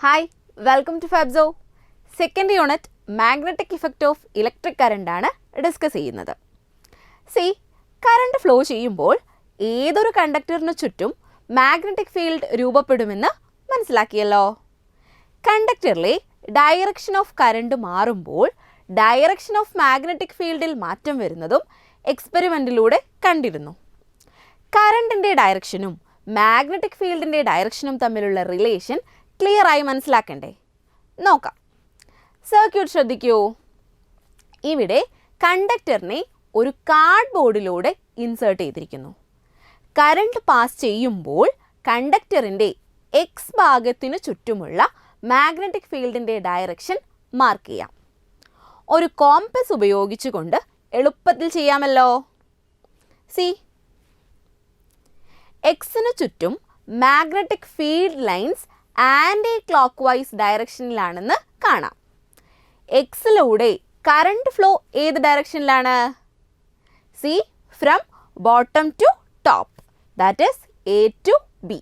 Hi, welcome to Fabzo. Second unit, magnetic effect of electric current ആണ് discuss ചെയ്യുന്നത്. Current flow ചെയ്യുമ്പോൾ ഏതൊരു കണ്ടക്ടറിന് ചുറ്റും മാഗ്നറ്റിക് ഫീൽഡ് രൂപപ്പെടുമെന്ന് മനസ്സിലാക്കിയല്ലോ. കണ്ടക്ടറിലെ ഡയറക്ഷൻ ഓഫ് കറണ്ട് മാറുമ്പോൾ ഡയറക്ഷൻ ഓഫ് മാഗ്നറ്റിക് ഫീൽഡിൽ മാറ്റം വരുന്നതും എക്സ്പെരിമെൻറ്റിലൂടെ കണ്ടിരുന്നു. കറണ്ടിൻ്റെ ഡയറക്ഷനും മാഗ്നറ്റിക് ഫീൽഡിൻ്റെ ഡയറക്ഷനും തമ്മിലുള്ള റിലേഷൻ ക്ലിയർ ആയി മനസ്സിലാക്കണ്ടേ? നോക്കാം. സർക്യൂട്ട് ശ്രദ്ധിക്കൂ. ഇവിടെ കണ്ടക്ടറിനെ ഒരു കാർഡ് ബോർഡിലൂടെ ഇൻസേർട്ട് ചെയ്തിരിക്കുന്നു. കറണ്ട് പാസ് ചെയ്യുമ്പോൾ കണ്ടക്ടറിൻ്റെ എക്സ് ഭാഗത്തിനു ചുറ്റുമുള്ള മാഗ്നറ്റിക് ഫീൽഡിൻ്റെ ഡയറക്ഷൻ മാർക്ക് ചെയ്യാം. ഒരു കോമ്പസ് ഉപയോഗിച്ചുകൊണ്ട് എളുപ്പത്തിൽ ചെയ്യാമല്ലോ. എക്സിനു ചുറ്റും magnetic field lines anticlockwise ഡയറക്ഷനിലാണെന്ന് കാണാം. എക്സിലൂടെ കറണ്ട് ഫ്ലോ ഏത് ഡയറക്ഷനിലാണ്? From bottom to top, that is A to B.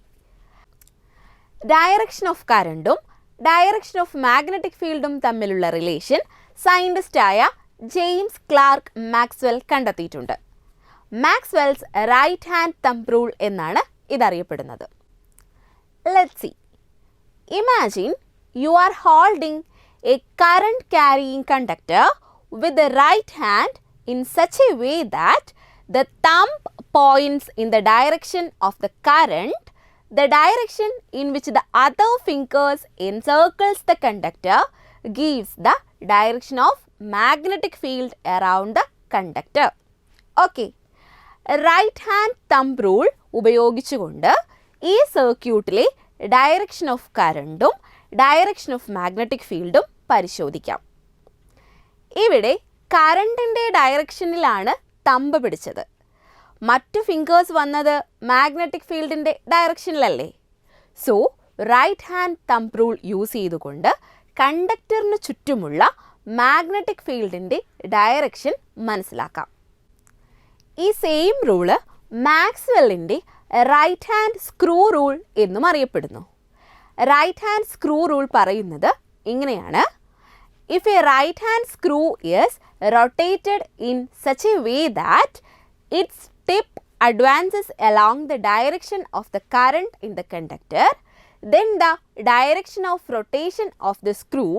Direction of കറണ്ടും ഡയറക്ഷൻ ഓഫ് മാഗ്നറ്റിക് ഫീൽഡും തമ്മിലുള്ള റിലേഷൻ സയൻറ്റിസ്റ്റായ ജെയിംസ് ക്ലാർക്ക് മാക്സ്വെൽ കണ്ടെത്തിയിട്ടുണ്ട്. Maxwell's right hand thumb rule എന്നാണ് ഇതറിയപ്പെടുന്നത്. Let's see. Imagine you are holding a current carrying conductor with the right hand in such a way that the thumb points in the direction of the current. The direction in which the other fingers encircles the conductor gives the direction of magnetic field around the conductor. Okay. Right hand thumb rule ഉപയോഗിച്ചുകൊണ്ട് ഈ സർക്യൂട്ടിലെ direction of കറണ്ടും direction of magnetic ഫീൽഡും പരിശോധിക്കാം. ഇവിടെ കറണ്ടിൻ്റെ ഡയറക്ഷനിലാണ് thumb പിടിച്ചത്. മറ്റു fingers വന്നത് മാഗ്നറ്റിക് ഫീൽഡിൻ്റെ ഡയറക്ഷനിലല്ലേ? So right hand thumb rule use ചെയ്തുകൊണ്ട് കണ്ടക്ടറിന് ചുറ്റുമുള്ള മാഗ്നറ്റിക് ഫീൽഡിൻ്റെ ഡയറക്ഷൻ മനസ്സിലാക്കാം. ഈ സെയിം റൂള് മാക്സ്വെല്ലിൻ്റെ റൈറ്റ് ഹാൻഡ് സ്ക്രൂ റൂൾ എന്നും അറിയപ്പെടുന്നു. റൈറ്റ് ഹാൻഡ് സ്ക്രൂ റൂൾ പറയുന്നത് ഇങ്ങനെയാണ്: if a right hand screw is rotated in such a way that its tip advances along the direction of the current in the conductor, then the direction of rotation of the screw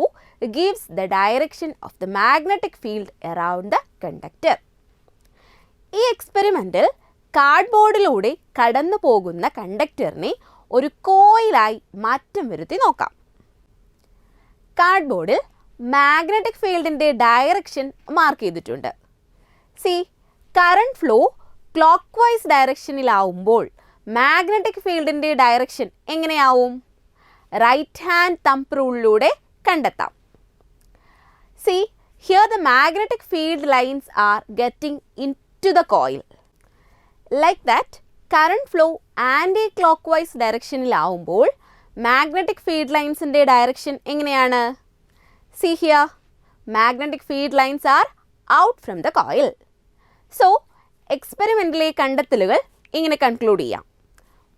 gives the direction of the magnetic field around the conductor. ഈ എക്സ്പെരിമെൻറ്റിൽ കാർഡ്ബോർഡിലൂടെ കടന്നു പോകുന്ന കണ്ടക്ടറിനെ ഒരു കോയിലായി മാറ്റം വരുത്തി നോക്കാം. കാർഡ്ബോർഡിൽ magnetic ഫീൽഡിൻ്റെ direction mark ചെയ്തിട്ടുണ്ട്. കറണ്ട് ഫ്ലോ ക്ലോക്ക് വൈസ് ഡയറക്ഷനിലാവുമ്പോൾ മാഗ്നറ്റിക് ഫീൽഡിൻ്റെ ഡയറക്ഷൻ എങ്ങനെയാവും? റൈറ്റ് ഹാൻഡ് തംബ് റൂളിലൂടെ കണ്ടെത്താം. Here the magnetic field lines are getting into the coil. Like that current flow anti clock vice ഡയറക്ഷനിലാവുമ്പോൾ മാഗ്നറ്റിക് ഫീൽഡ് ലൈൻസിൻ്റെ direction എങ്ങനെയാണ്? Here magnetic field lines are out from the coil. So എക്സ്പെരിമെൻറ്റിലെ കണ്ടെത്തലുകൾ ഇങ്ങനെ conclude ചെയ്യാം.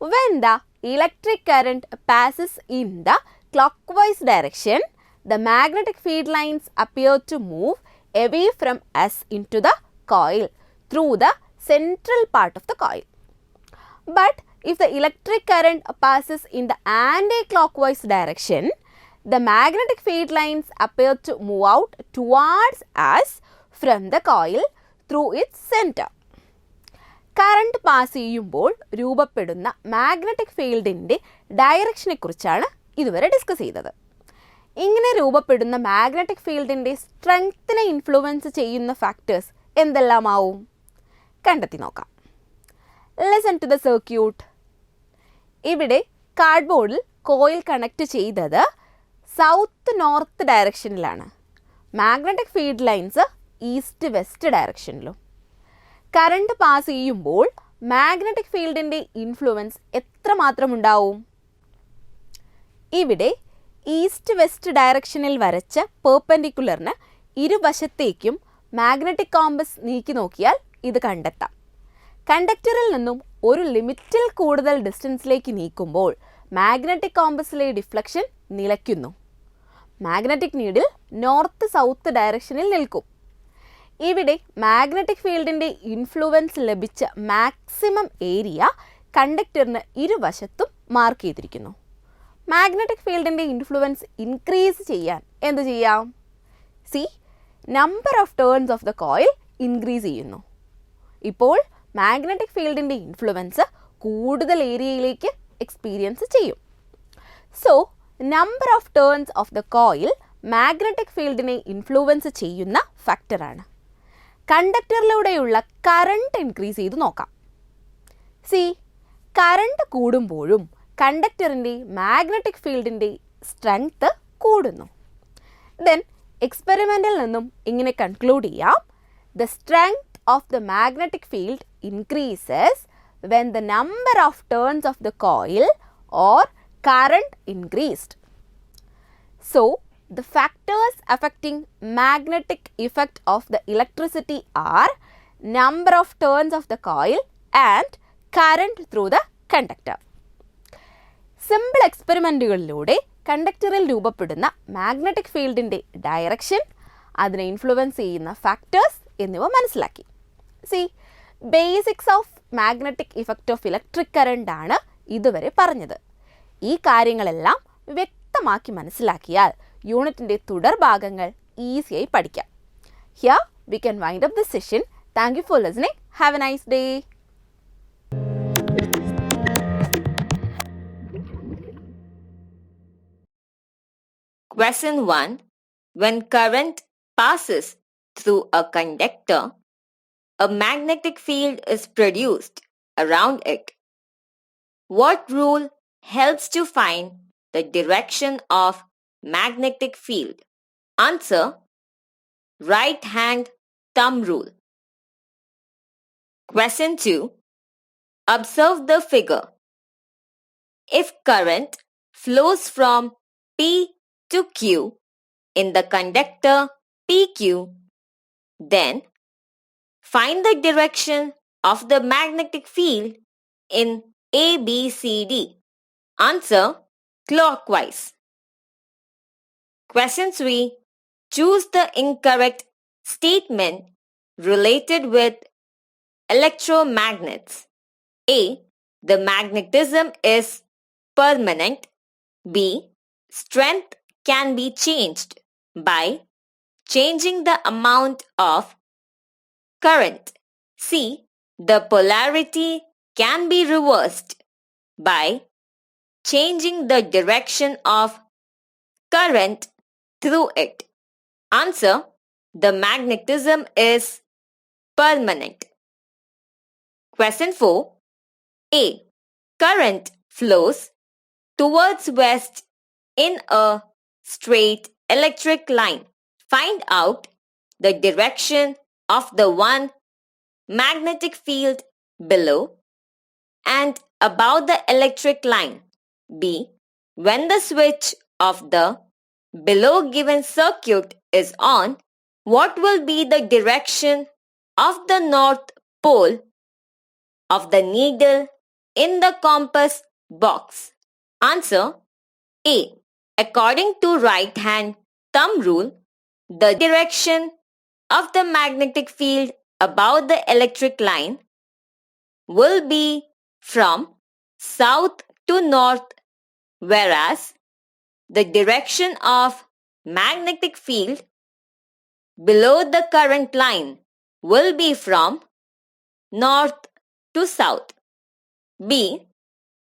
When the electric current passes in the clockwise direction, the magnetic field lines appear to move away from us into the coil through the central part of the coil. But if the electric current passes in the anti-clockwise direction, the magnetic field lines appear to move out towards us from the coil through its center. Current pass ചെയ്യുമ്പോൾ രൂപപ്പെടുന്ന magnetic ഫീൽഡിൻ്റെ ഡയറക്ഷനെ കുറിച്ചാണ് ഇതുവരെ discuss ചെയ്തത്. ഇങ്ങനെ രൂപപ്പെടുന്ന magnetic ഫീൽഡിൻ്റെ സ്ട്രെങ്ത്തിനെ influence ചെയ്യുന്ന ഫാക്ടേഴ്സ് എന്തെല്ലാമാവും? കണ്ടെത്തി നോക്കാം. Listen to the circuit. ഇവിടെ കാർഡ്ബോർഡിൽ കോയിൽ കണക്ട് ചെയ്തത് സൗത്ത് നോർത്ത് ഡയറക്ഷനിലാണ്. Magnetic field lines east west ഡയറക്ഷനിലും. കറണ്ട് പാസ് ചെയ്യുമ്പോൾ മാഗ്നറ്റിക് ഫീൽഡിൻ്റെ ഇൻഫ്ലുവൻസ് എത്രമാത്രം ഉണ്ടാവും? ഇവിടെ ഈസ്റ്റ് വെസ്റ്റ് ഡയറക്ഷനിൽ വരച്ച പെർപെൻഡിക്കുലറിന് ഇരുവശത്തേക്കും മാഗ്നറ്റിക് കോമ്പസ് നീക്കി നോക്കിയാൽ ഇത് കണ്ടെത്താം. കണ്ടക്ടറിൽ നിന്നും ഒരു ലിമിറ്റിൽ കൂടുതൽ ഡിസ്റ്റൻസിലേക്ക് നീക്കുമ്പോൾ മാഗ്നറ്റിക് കോമ്പസിലെ ഡിഫ്ലക്ഷൻ നിലയ്ക്കുന്നു. മാഗ്നറ്റിക് നീഡിൽ നോർത്ത് സൗത്ത് ഡയറക്ഷനിൽ നിൽക്കും. ഇവിടെ മാഗ്നറ്റിക് ഫീൽഡിൻ്റെ ഇൻഫ്ലുവൻസ് ലഭിച്ച മാക്സിമം ഏരിയ കണ്ടക്ടറിന് ഇരുവശത്തും മാർക്ക് ചെയ്തിരിക്കുന്നു. മാഗ്നറ്റിക് ഫീൽഡിൻ്റെ ഇൻഫ്ലുവൻസ് ഇൻക്രീസ് ചെയ്യാൻ എന്ത് ചെയ്യാം? C, number of turns of the coil increase ചെയ്യുന്നു. ഇപ്പോൾ മാഗ്നറ്റിക് ഫീൽഡിൻ്റെ ഇൻഫ്ലുവൻസ് കൂടുതൽ ഏരിയയിലേക്ക് എക്സ്പീരിയൻസ് ചെയ്യും. So number of turns of the coil magnetic ഫീൽഡിനെ ഇൻഫ്ലുവൻസ് ചെയ്യുന്ന ഫാക്ടറാണ്. കണ്ടക്ടറിലൂടെയുള്ള കറണ്ട് ഇൻക്രീസ് ചെയ്ത് നോക്കാം. സി, കറണ്ട് കൂടുമ്പോഴും കണ്ടക്ടറിൻ്റെ മാഗ്നറ്റിക് ഫീൽഡിൻ്റെ സ്ട്രെങ്ത് കൂടുന്നു. ദെൻ എക്സ്പെരിമെൻറ്റിൽ നിന്നും ഇങ്ങനെ കൺക്ലൂഡ് ചെയ്യാം, the strength of the magnetic field increases when the number of turns of the coil or current increased. So, the factors affecting magnetic effect of the electricity are number of turns of the coil and current through the conductor. Simple എക്സ്പെരിമെൻറ്റുകളിലൂടെ കണ്ടക്ടറിൽ രൂപപ്പെടുന്ന magnetic ഫീൽഡിൻ്റെ direction, അതിനെ influence ചെയ്യുന്ന factors എന്നിവ മനസ്സിലാക്കി. C, basics of magnetic effect of electric current ആണ് ഇതുവരെ പറഞ്ഞത്. ഈ കാര്യങ്ങളെല്ലാം വ്യക്തമാക്കി മനസ്സിലാക്കിയാൽ യൂണിറ്റിൻ്റെ തുടർഭാഗങ്ങൾ ഈസിയായി പഠിക്കാം. Here we can wind up this session. Thank you for listening. Have A nice day. Question 1. When current passes through a conductor, a magnetic field is produced around it. What rule helps to find the direction of magnetic field? Answer: right hand thumb rule. Question 2. Observe the figure. If current flows from P to Q in the conductor PQ, then find the direction of the magnetic field in ABCD. Answer: clockwise. Question 3. Choose the incorrect statement related with electromagnets. A. The magnetism is permanent. B. Strength can be changed by changing the amount of current. C. The polarity can be reversed by changing the direction of current through it. Answer: the magnetism is permanent. Question 4. A. Current flows towards west in a straight electric line. Find out the direction of the one magnetic field below and above the electric line. B. When the switch of the below given circuit is on, what will be the direction of the north pole of the needle in the compass box? Answer: A. According to right hand thumb rule, the direction of the magnetic field above the electric line will be from south to north, whereas the direction of magnetic field below the current line will be from north to south. B.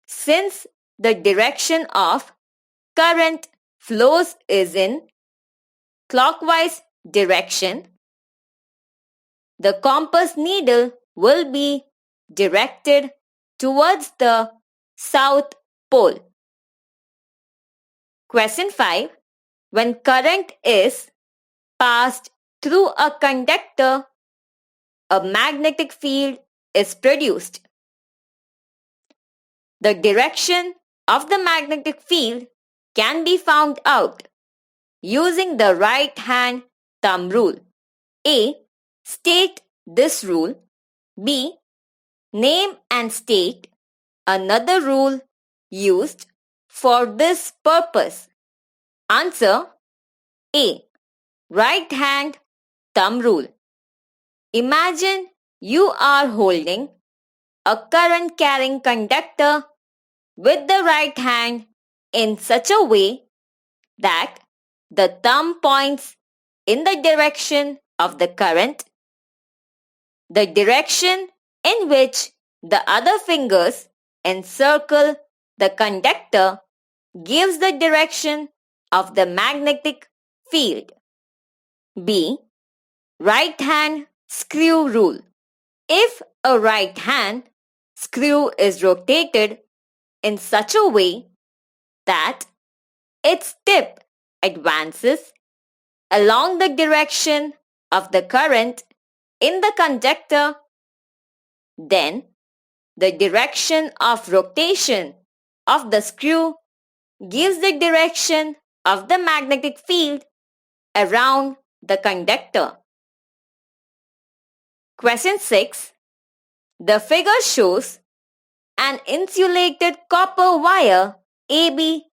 Since the direction of current flows is in clockwise direction, the compass needle will be directed towards the south pole. Question 5. When current is passed through a conductor, a magnetic field is produced. The direction of the magnetic field can be found out using the right hand thumb rule. A. State this rule. B. Name and state another rule used for this purpose. Answer A. Right hand thumb rule. Imagine you are holding a current carrying conductor with the right hand in such a way that the thumb points in the direction of the current. The direction in which the other fingers encircle the conductor gives the direction of the magnetic field. B. Right hand screw rule. If a right hand screw is rotated in such a way that its tip advances along the direction of the current in the conductor, then the direction of rotation of the screw gives the direction of the magnetic field around the conductor. Question 6. The figure shows an insulated copper wire AB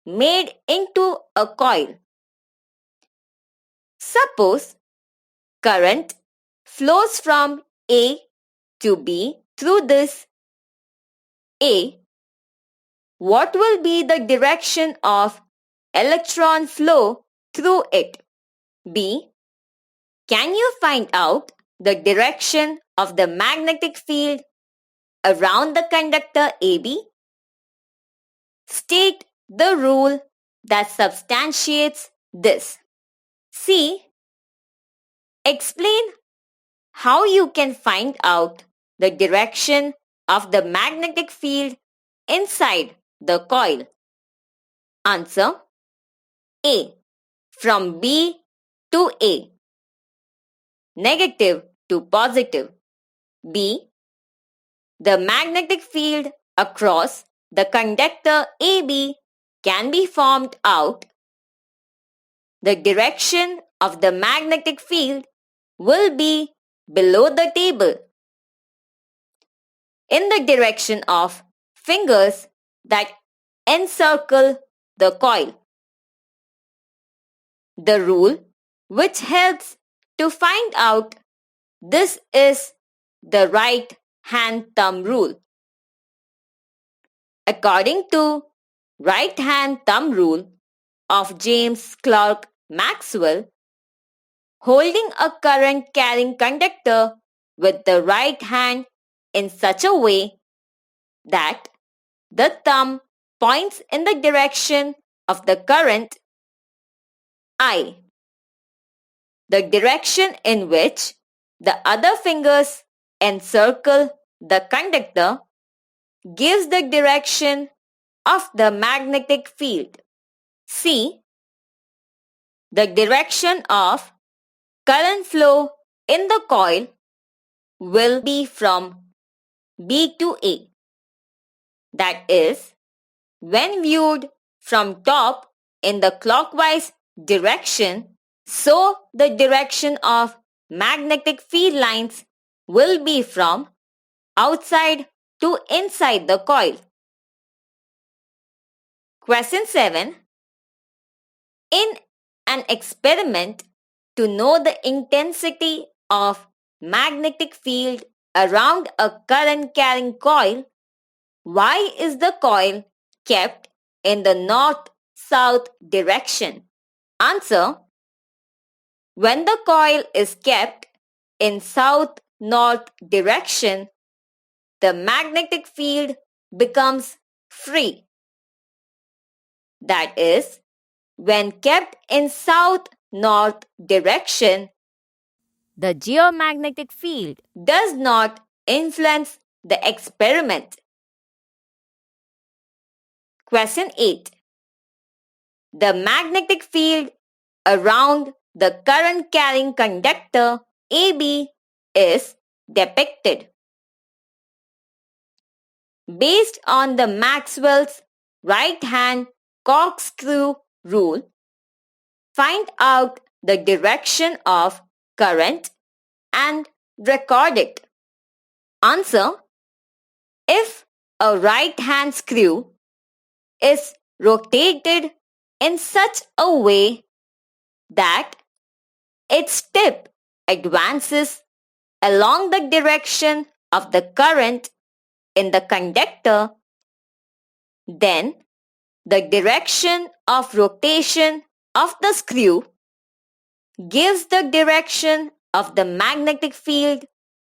made into a coil. Suppose current flows from A to B through this A. What will be the direction of electron flow through it? B. Can you find out the direction of the magnetic field around the conductor AB? State the rule that substantiates this. C. Explain how you can find out the direction of the magnetic field inside the coil. Answer A. From B to A. Negative to positive. B. The magnetic field across the conductor AB can be formed out. The direction of the magnetic field will be below the table, in the direction of fingers that encircle the coil. The rule which helps to find out this is the right hand thumb rule. According to right hand thumb rule of James Clerk Maxwell, holding a current carrying conductor with the right hand in such a way that the thumb points in the direction of the current I, the direction in which the other fingers encircle the conductor gives the direction of the magnetic field. C. The direction of current flow in the coil will be from B to A. That is, when viewed from top in the clockwise direction, so the direction of magnetic field lines will be from outside to inside the coil. Question 7. In an experiment to know the intensity of magnetic field around a current carrying coil, why is the coil kept in the north-south direction? Answer. When the coil is kept in south-north direction, the magnetic field becomes free. That is, when kept in south-north direction, the geomagnetic field does not influence the experiment. Question 8. The magnetic field around the current carrying conductor AB is depicted. Based on the Maxwell's right-hand corkscrew rule, find out the direction of current and record it. Answer. If a right-hand screw is rotated in such a way that its tip advances along the direction of the current in the conductor, then the direction of rotation of the screw gives the direction of the magnetic field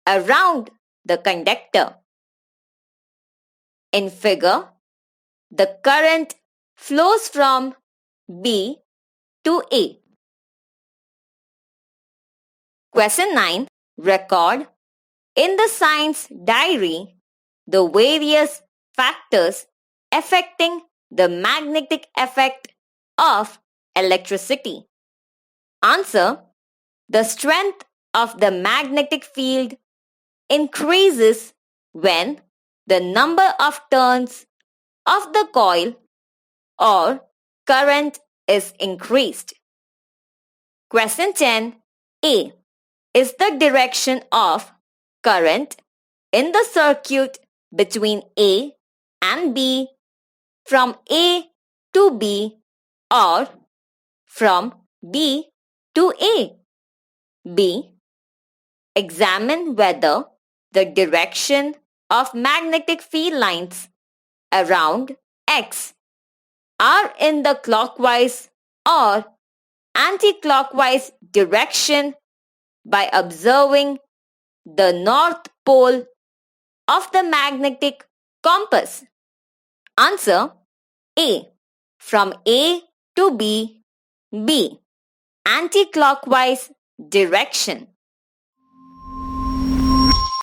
around the conductor. In figure, the current flows from B to A. Question 9. Record in the science diary the various factors affecting the magnetic effect of electricity. Answer. The strength of the magnetic field increases when the number of turns of the coil or current is increased. Question 10. A is the direction of current in the circuit between A and B from A to B or from B to A. B. Examine whether the direction of magnetic field lines around X are in the clockwise or anti-clockwise direction by observing the north pole of the magnetic compass. Answer. A. From A to B, B. Anti-clockwise direction.